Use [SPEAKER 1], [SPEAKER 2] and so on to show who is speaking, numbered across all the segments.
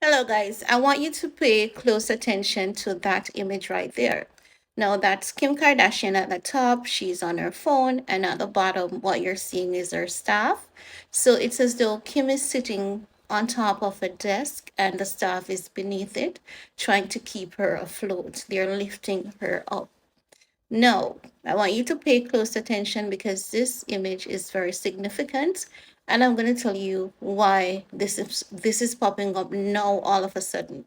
[SPEAKER 1] Hello, guys. I want you to pay close attention to that image right there. Now, that's Kim Kardashian at the top. She's on her phone, and at the bottom, what you're seeing is her staff. So it's as though Kim is sitting on top of a desk, and the staff is beneath it, trying to keep her afloat. They're lifting her up. No, I want you to pay close attention because this image is very significant, and I'm going to tell you why this is popping up now all of a sudden.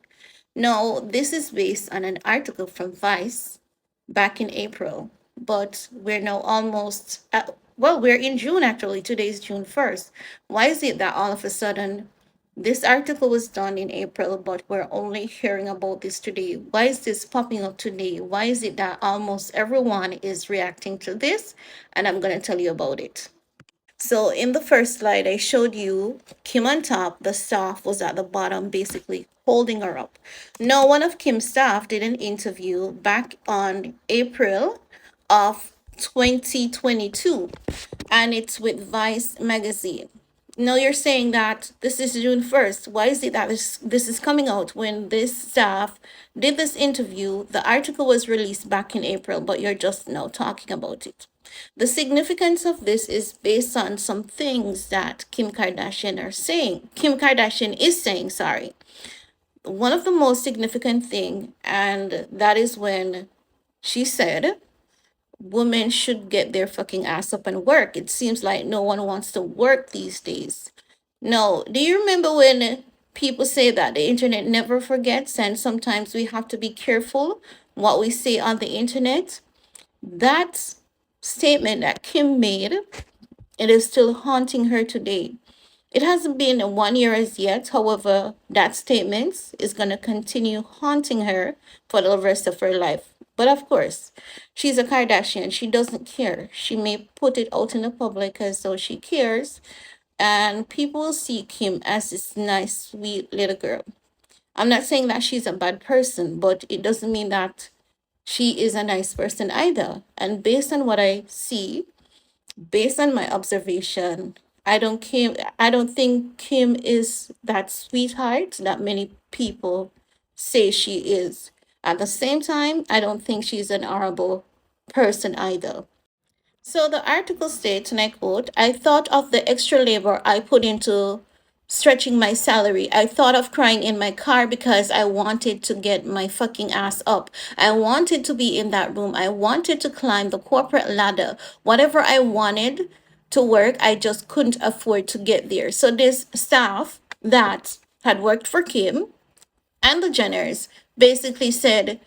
[SPEAKER 1] No, this is based on an article from Vice back in April, but we're now almost well, we're in June actually. Today is June 1st. Why is it that all of a sudden this article was done in April, but we're only hearing about this today? Why is this popping up today? Why is it that almost everyone is reacting to this? And I'm going to tell you about it. So in the first slide, I showed you Kim on top, the staff was at the bottom, basically holding her up. Now, one of Kim's staff did an interview back on April of 2022, and it's with Vice magazine. Now you're saying that this is June 1st. Why is it that this is coming out when this staff did this interview? The article was released back in April, but you're just now talking about it. The significance of this is based on some things that Kim Kardashian is saying, sorry. One of the most significant thing, and that is when she said women should get their fucking ass up and work. It seems like no one wants to work these days. No, do you remember when people say that the internet never forgets and sometimes we have to be careful what we say on the internet? That statement that Kim made, it is still haunting her today. It hasn't been 1 year as yet. However, that statement is going to continue haunting her for the rest of her life. But of course, she's a Kardashian. She doesn't care. She may put it out in the public as though she cares, and people will see Kim as this nice, sweet little girl. I'm not saying that she's a bad person, but it doesn't mean that she is a nice person either. And based on what I see, based on my observation, I don't think Kim is that sweetheart that many people say she is. At the same time, I don't think she's an horrible person either. So the article states, and I quote, I thought of the extra labor I put into stretching my salary. I thought of crying in my car because I wanted to get my fucking ass up. I wanted to be in that room. I wanted to climb the corporate ladder. Whatever I wanted to work, I just couldn't afford to get there. So this staff that had worked for Kim and the Jenners basically said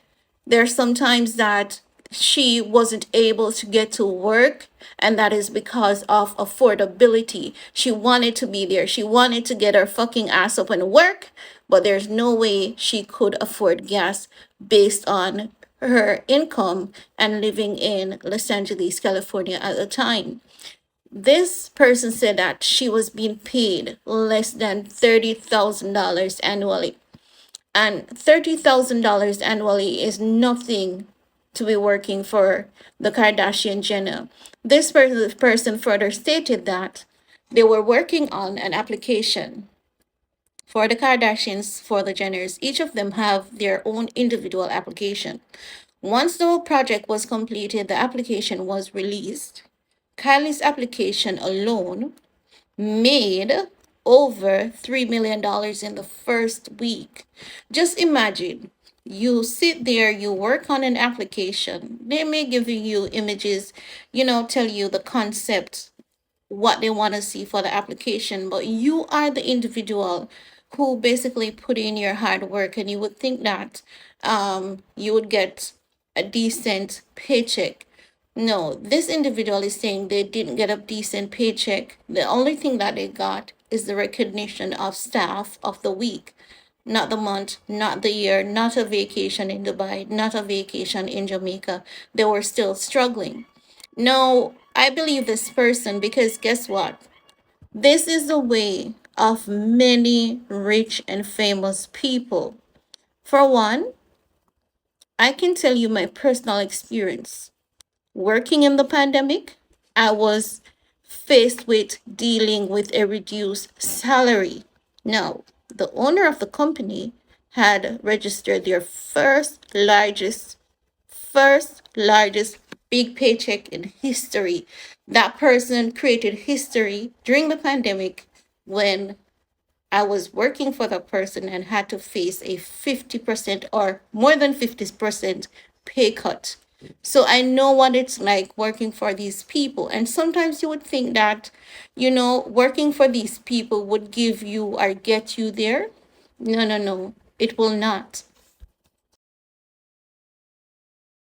[SPEAKER 1] there's sometimes that she wasn't able to get to work, and that is because of affordability. She wanted to be there. She wanted to get her fucking ass up and work, but there's no way she could afford gas based on her income and living in Los Angeles, California at the time. This person said that she was being paid less than $30,000 annually. And $30,000 annually is nothing to be working for the Kardashian Jenner. This person further stated that they were working on an application for the Kardashians, for the Jenners. Each of them have their own individual application. Once the whole project was completed, the application was released. Kylie's application alone made over $3 million in the first week. Just imagine you sit there, you work on an application. They may give you images, tell you the concept, what they want to see for the application, but you are the individual who basically put in your hard work, and you would think that you would get a decent paycheck. No, this individual is saying they didn't get a decent paycheck. The only thing that they got is the recognition of staff of the week, not the month, not the year, not a vacation in Dubai, not a vacation in Jamaica. They were still struggling. No, I believe this person because guess what? This is the way of many rich and famous people. For one, I can tell you my personal experience. Working in the pandemic, I was faced with dealing with a reduced salary. No, The owner of the company had registered their first largest big paycheck in history. That person created history during the pandemic when I was working for the person and had to face a 50% or more than 50% pay cut. So I know what it's like working for these people. And sometimes you would think that, working for these people would give you or get you there. No, no, no. It will not.